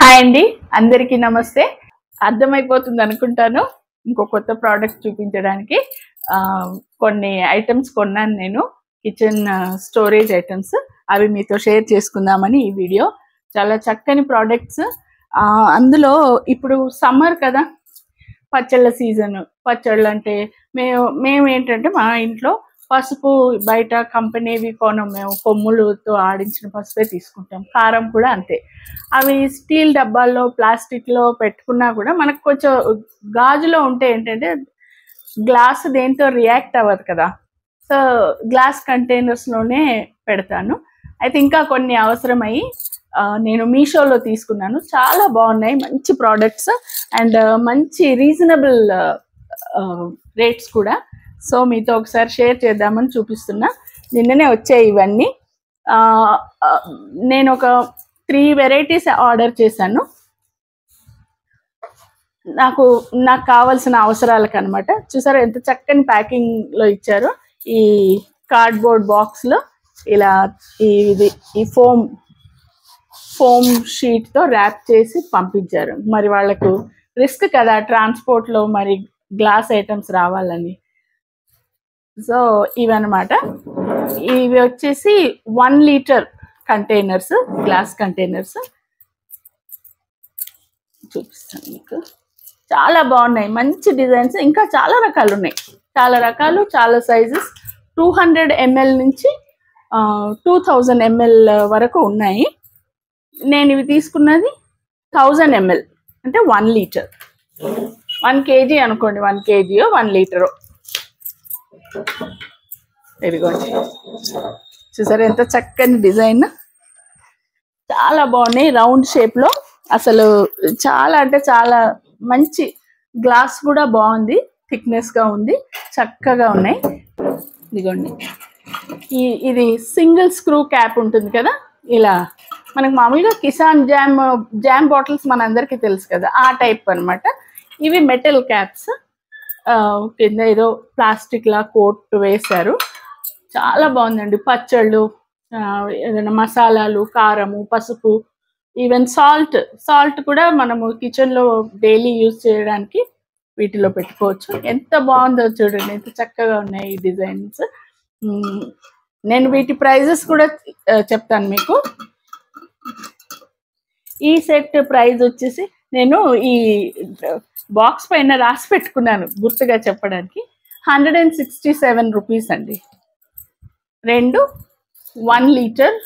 Hi అండి, అందరికీ నమస్తే. అర్థమైపోతుంది అనుకుంటాను ఇంకో కొత్త ప్రోడక్ట్ చూపించడానికి. కొన్ని ఐటమ్స్ కొన్నాను నేను, కిచెన్ స్టోరేజ్ ఐటమ్స్. అవి మీతో షేర్ చేసుకుందామని ఈ వీడియో. చాలా చక్కని ప్రోడక్ట్స్. అందులో ఇప్పుడు సమ్మర్ కదా, పచ్చళ్ళ సీజన్. పచ్చళ్ళు అంటే మేము ఏంటంటే మా ఇంట్లో పసుపు బయట కంపెనీవి కొనం, మేము కొమ్ములతో ఆడించిన పసుపే తీసుకుంటాం. కారం కూడా అంతే. అవి స్టీల్ డబ్బాల్లో ప్లాస్టిక్లో పెట్టుకున్నా కూడా మనకు కొంచెం గాజులో ఉంటే ఏంటంటే గ్లాస్ దేంతో రియాక్ట్ అవ్వదు కదా, సో గ్లాస్ కంటైనర్స్లోనే పెడతాను. అయితే ఇంకా కొన్ని అవసరమయ్యి నేను మీషోలో తీసుకున్నాను. చాలా బాగున్నాయి, మంచి ప్రోడక్ట్స్ అండ్ మంచి రీజనబుల్ రేట్స్ కూడా. సో మీతో ఒకసారి షేర్ చేద్దామని చూపిస్తున్నా. నిన్ననే వచ్చాయి ఇవన్నీ. నేను ఒక 3 వెరైటీస్ ఆర్డర్ చేశాను నాకు కావాల్సిన అవసరాలకు అనమాట. చూసారా ఎంత చక్కని ప్యాకింగ్లో ఇచ్చారో. ఈ కార్డ్బోర్డ్ బాక్స్లో ఇలా ఈ ఫోమ్ షీట్తో ర్యాప్ చేసి పంపించారు. మరి వాళ్ళకు రిస్క్ కదా ట్రాన్స్పోర్ట్లో, మరి గ్లాస్ ఐటమ్స్ రావాలని. సో ఇవన్నమాట. ఇవి వచ్చేసి 1 లీటర్ కంటైనర్స్, గ్లాస్ కంటైనర్స్. చూపిస్తాను మీకు. చాలా బాగున్నాయి, మంచి డిజైన్స్. ఇంకా చాలా రకాలు ఉన్నాయి, చాలా రకాలు, చాలా సైజెస్. 200 ml నుంచి 2000 ml వరకు ఉన్నాయి. నేను ఇవి తీసుకున్నది 1000 ml, అంటే 1 లీటర్. 1 kg అనుకోండి, 1 kg 1 లీటరు. ఇదిగోండి, చూసారా ఎంత చక్కని డిజైన్. చాలా బాగున్నాయి, రౌండ్ షేప్లో. అసలు చాలా అంటే చాలా మంచి. గ్లాస్ కూడా బాగుంది, థిక్నెస్గా ఉంది, చక్కగా ఉన్నాయి. ఇదిగోండి, ఇది సింగిల్ స్క్రూ క్యాప్ ఉంటుంది కదా, ఇలా మనకు మామూలుగా కిసాన్ జామ్ బాటిల్స్ మనందరికీ తెలుసు కదా, ఆ టైప్ అనమాట. ఇవి మెటల్ క్యాప్స్. కింద ఏదో ప్లాస్టిక్ లా కోట్ వేశారు. చాలా బాగుందండి. పచ్చళ్ళు, ఏదైనా మసాలాలు, కారము, పసుపు, ఈవెన్ సాల్ట్ కూడా మనము కిచెన్లో డైలీ యూజ్ చేయడానికి వీటిలో పెట్టుకోవచ్చు. ఎంత బాగుందో చూడండి, ఎంత చక్కగా ఉన్నాయి ఈ డిజైన్స్. నేను వీటి ప్రైజెస్ కూడా చెప్తాను మీకు. ఈ సెట్ ప్రైస్ వచ్చేసి నేను ఈ బాక్స్ పైన రాసి పెట్టుకున్నాను గుర్తుగా చెప్పడానికి. 167 రూపీస్ అండి. 2 1 లీటర్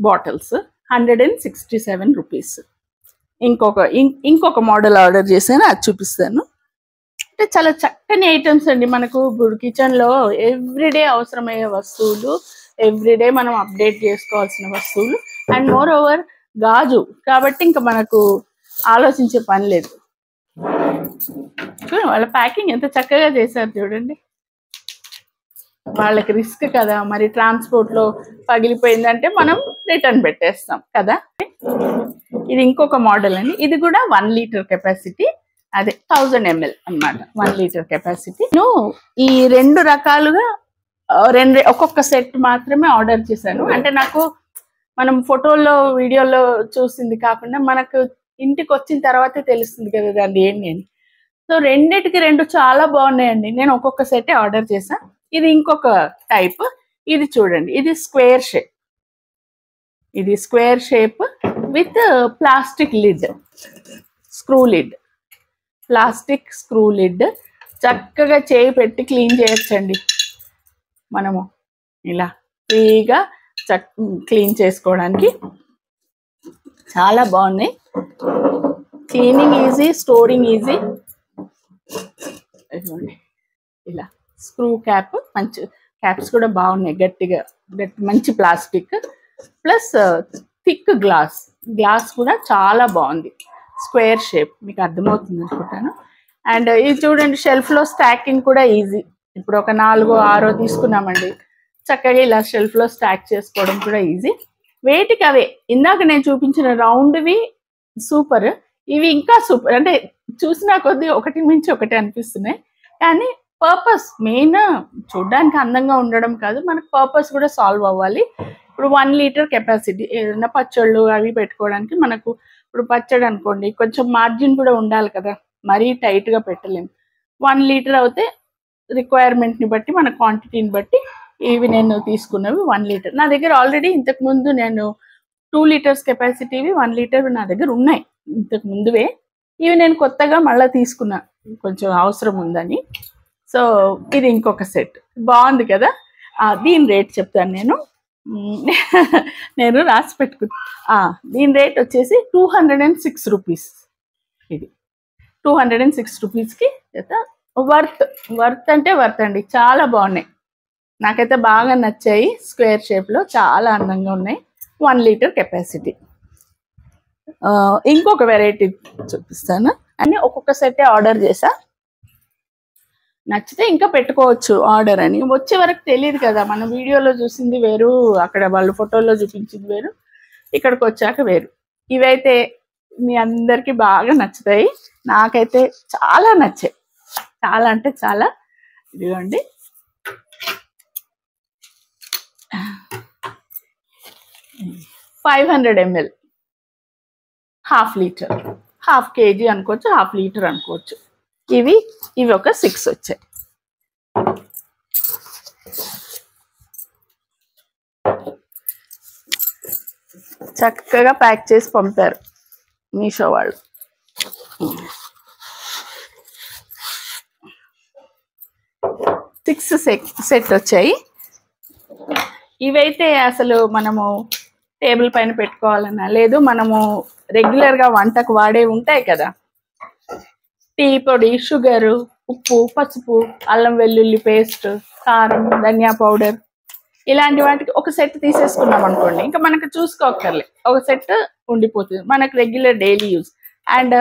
బాటిల్స్ 167 రూపీస్. ఇంకొక మోడల్ ఆర్డర్ చేశాను, అది చూపిస్తాను. అంటే చాలా చక్కని ఐటమ్స్ అండి. మనకు ఇప్పుడు కిచెన్లో ఎవ్రీడే అవసరమయ్యే వస్తువులు, ఎవ్రీడే మనం అప్డేట్ చేసుకోవాల్సిన వస్తువులు. అండ్ మోర్ ఓవర్ గాజు కాబట్టి ఇంకా మనకు ఆలోచించే పని లేదు. వాళ్ళ ప్యాకింగ్ ఎంత చక్కగా చేశారు చూడండి. వాళ్ళకి రిస్క్ కదా, మరి ట్రాన్స్పోర్ట్లో పగిలిపోయిందంటే మనం రిటర్న్ పెట్టేస్తాం కదా. ఇది ఇంకొక మోడల్ అండి. ఇది కూడా 1 లీటర్ కెపాసిటీ, అదే 1000 ml అన్నమాట, 1 లీటర్ కెపాసిటీ. నేను ఈ 2 రకాలుగా ఒక్కొక్క సెట్ మాత్రమే ఆర్డర్ చేశాను. అంటే నాకు మనం ఫోటోల్లో వీడియోలో చూసింది కాకుండా మనకు ఇంటికి వచ్చిన తర్వాతే తెలుస్తుంది కదా దాన్ని ఏంటి అని. సో రెండిటికి 2 చాలా బాగున్నాయండి. నేను ఒక్కొక్క సెట్ ఆర్డర్ చేశాను. ఇది ఇంకొక టైప్. ఇది చూడండి, ఇది స్క్వేర్ షేప్. ఇది square shape with plastic lid, screw lid, plastic screw lid. చక్కగా చేయి పెట్టి క్లీన్ చేయొచ్చండి మనము. ఇలా ఫ్రీగా క్లీన్ చేసుకోవడానికి చాలా బాగున్నాయి. Cleaning easy, storing easy. ఇలా స్క్రూ క్యాప్, మంచి క్యాప్స్ కూడా బాగున్నాయి, గట్టిగా మంచి ప్లాస్టిక్ ప్లస్ థిక్ గ్లాస్ కూడా చాలా బాగుంది. స్క్వేర్ షేప్, మీకు అర్థమవుతుంది అనుకుంటాను. అండ్ ఇది చూడండి, షెల్ఫ్లో స్టాకింగ్ కూడా ఈజీ. ఇప్పుడు ఒక 4-6 తీసుకున్నామండి, చక్కగా ఇలా షెల్ఫ్లో స్టాక్ చేసుకోవడం కూడా ఈజీ. వేటికి అవే. ఇందాక నేను చూపించిన రౌండ్వి సూపర్, ఇవి ఇంకా సూపర్. అంటే చూసినా కొద్దీ ఒకటి మించి ఒకటి అనిపిస్తున్నాయి. కానీ పర్పస్ మెయిన్ చూడడానికి అందంగా ఉండడం కాదు, మనకు పర్పస్ కూడా సాల్వ్ అవ్వాలి. ఇప్పుడు 1 లీటర్ కెపాసిటీ, ఏదైనా పచ్చళ్ళు అవి పెట్టుకోవడానికి మనకు ఇప్పుడు పచ్చడి అనుకోండి, కొంచెం మార్జిన్ కూడా ఉండాలి కదా, మరీ టైట్గా పెట్టలేము. 1 లీటర్ అవుతే రిక్వైర్మెంట్ని బట్టి, మన క్వాంటిటీని బట్టి ఇవి నేను తీసుకున్నవి 1 లీటర్. నా దగ్గర ఆల్రెడీ ఇంతకుముందు నేను 2 లీటర్స్ కెపాసిటీవి 1 లీటర్ నా దగ్గర ఉన్నాయి ఇంతకు ముందువే. ఇవి నేను కొత్తగా మళ్ళీ తీసుకున్నా, కొంచెం అవసరం ఉందని. సో ఇది ఇంకొక సెట్, బాగుంది కదా. దీని రేట్ చెప్తాను నేను రాసి పెట్టుకున్నా. దీని రేట్ వచ్చేసి 206 రూపీస్. ఇది 206 రూపీస్కి వర్త్ అంటే వర్త్ అండి. చాలా బాగున్నాయి, నాకైతే బాగా నచ్చాయి. స్క్వేర్ షేప్లో చాలా అందంగా ఉన్నాయి. 1 లీటర్ కెపాసిటీ. ఇంకొక వెరైటీ చూపిస్తాను. అన్నీ ఒక్కొక్క సెట్టే ఆర్డర్ చేసా, నచ్చితే ఇంకా పెట్టుకోవచ్చు ఆర్డర్ అని. వచ్చే వరకు తెలియదు కదా, మన వీడియోలో చూసింది వేరు, అక్కడ వాళ్ళు ఫోటోలో చూపించింది వేరు, ఇక్కడికి వచ్చాక వేరు. ఇవైతే మీ అందరికీ బాగా నచ్చుతాయి, నాకైతే చాలా నచ్చాయి, చాలా అంటే చాలా. ఇదిగోండి, ఫైవ్ 500 ml, 1/2 లీటర్, 1/2 kg అనుకోవచ్చు, 1/2 లీటర్ అనుకోవచ్చు. ఇవి ఒక 6 వచ్చాయి. చక్కగా ప్యాక్ చేసి పంపారు మీషో వాళ్ళు. సిక్స్ సెట్ వచ్చాయి. ఇవైతే అసలు మనము టేబుల్ పైన పెట్టుకోవాలన్నా, లేదు మనము రెగ్యులర్గా వంటకు వాడే ఉంటాయి కదా, టీ పొడి, షుగరు, ఉప్పు, పసుపు, అల్లం వెల్లుల్లి పేస్ట్, కారం, ధనియా పౌడర్, ఇలాంటి వాటికి ఒక సెట్ తీసేసుకున్నాం అనుకోండి, ఇంకా మనకు చూసుకోక్కర్లే, ఒక సెట్ ఉండిపోతుంది మనకు regular daily use. And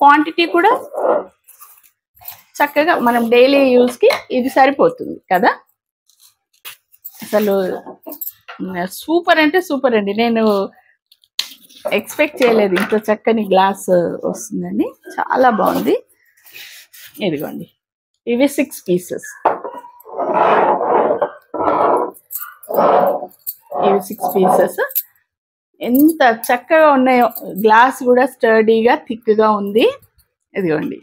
quantity కూడా చక్కగా మనం డైలీ యూజ్కి ఇది సరిపోతుంది కదా. అసలు సూపర్ అంటే సూపర్ అండి. నేను ఎక్స్పెక్ట్ చేయలేదు ఇంత చక్కని గ్లాస్ వస్తుందండి, చాలా బాగుంది. ఇదిగోండి, ఇవి 6 పీసెస్. ఇవి 6 పీసెస్ ఎంత చక్కగా ఉన్నాయో. గ్లాస్ కూడా స్టర్డీగా థిక్గా ఉంది. ఇదిగోండి,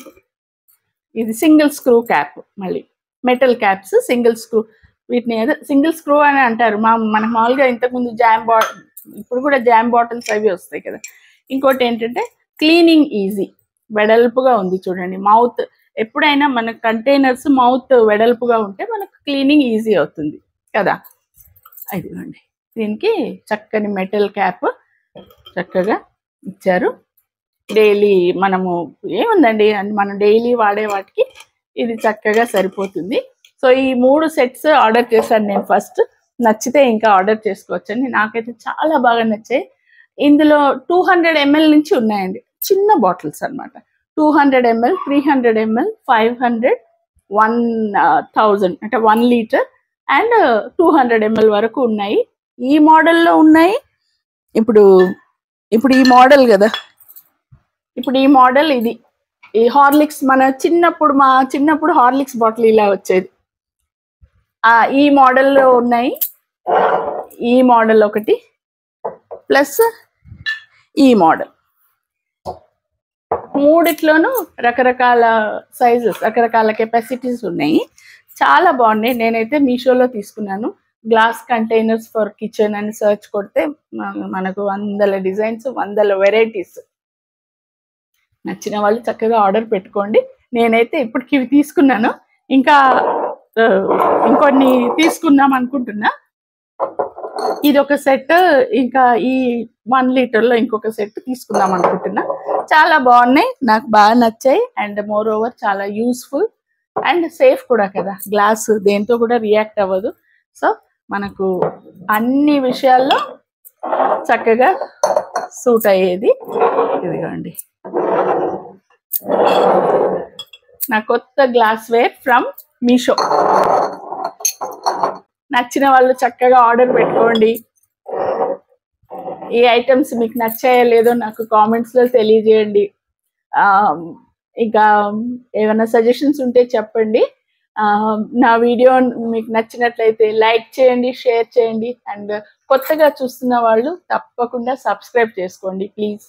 ఇది సింగిల్ స్క్రూ క్యాప్, మళ్ళీ మెటల్ క్యాప్స్ సింగిల్ స్క్రూ. వీటిని ఏదో సింగిల్ స్క్రూ అని అంటారు. మనకు మామూలుగా ఇంతకుముందు ఇప్పుడు కూడా జామ్ బాటిల్స్ అవి వస్తాయి కదా. ఇంకోటి ఏంటంటే క్లీనింగ్ ఈజీ, వెడల్పుగా ఉంది చూడండి. మౌత్ ఎప్పుడైనా మన కంటైనర్స్ మౌత్ వెడల్పుగా ఉంటే మనకు క్లీనింగ్ ఈజీ అవుతుంది కదా. ఇదిగోండి, దీనికి చక్కని మెటల్ క్యాప్ చక్కగా ఇచ్చారు. డైలీ మనము ఏముందండి, మనం డైలీ వాడే వాటికి ఇది చక్కగా సరిపోతుంది. సో ఈ 3 సెట్స్ ఆర్డర్ చేశాను నేను ఫస్ట్. నచ్చితే ఇంకా ఆర్డర్ చేసుకోవచ్చండి. నాకైతే చాలా బాగా నచ్చాయి. ఇందులో 200 ml నుంచి ఉన్నాయండి, చిన్న బాటిల్స్ అనమాట. 200 ml, 300 ml, 500, 1000 అంటే 1 లీటర్ అండ్ 200 ml వరకు ఉన్నాయి. ఈ మోడల్లో ఉన్నాయి. ఇప్పుడు ఈ మోడల్ కదా, ఇప్పుడు ఈ మోడల్ ఇది. ఈ హార్లిక్స్ మా చిన్నప్పుడు హార్లిక్స్ బాటిల్ ఇలా వచ్చేది. ఈ మోడల్లో ఉన్నాయి. ఈ మోడల్ ఒకటి ప్లస్ ఈ మోడల్, మూడిట్లోనూ రకరకాల సైజెస్, రకరకాల కెపాసిటీస్ ఉన్నాయి. చాలా బాగున్నాయి. నేనైతే మీషోలో తీసుకున్నాను. గ్లాస్ కంటైనర్స్ ఫర్ కిచెన్ అని సర్చ్ కొడితే మనకు 100 డిజైన్స్, 100 వెరైటీస్. నచ్చిన వాళ్ళు చక్కగా ఆర్డర్ పెట్టుకోండి. నేనైతే ఇప్పటికి ఇవి తీసుకున్నాను, ఇంకా ఇంకొన్ని తీసుకుందాం అనుకుంటున్నా. ఇది ఒక సెట్, ఇంకా ఈ 1 లీటర్లో ఇంకొక సెట్ తీసుకుందాం అనుకుంటున్నా. చాలా బాగున్నాయి, నాకు బాగా నచ్చాయి. అండ్ మోర్ ఓవర్ చాలా యూస్ఫుల్ అండ్ సేఫ్ కూడా కదా. గ్లాస్ దేంతో కూడా రియాక్ట్ అవ్వదు. సో మనకు అన్ని విషయాల్లో చక్కగా సూట్ అయ్యేది. ఇదిగోండి, నా కొత్త గ్లాస్ వేర్ ఫ్రమ్ మీషో. నచ్చిన వాళ్ళు చక్కగా ఆర్డర్ పెట్టుకోండి. ఈ ఐటమ్స్ మీకు నచ్చాయో లేదో నాకు కామెంట్స్లో తెలియజేయండి. ఇంకా ఏమైనా సజెషన్స్ ఉంటే చెప్పండి. నా వీడియో మీకు నచ్చినట్లయితే లైక్ చేయండి, షేర్ చేయండి. అండ్ కొత్తగా చూస్తున్న వాళ్ళు తప్పకుండా సబ్స్క్రైబ్ చేసుకోండి ప్లీజ్.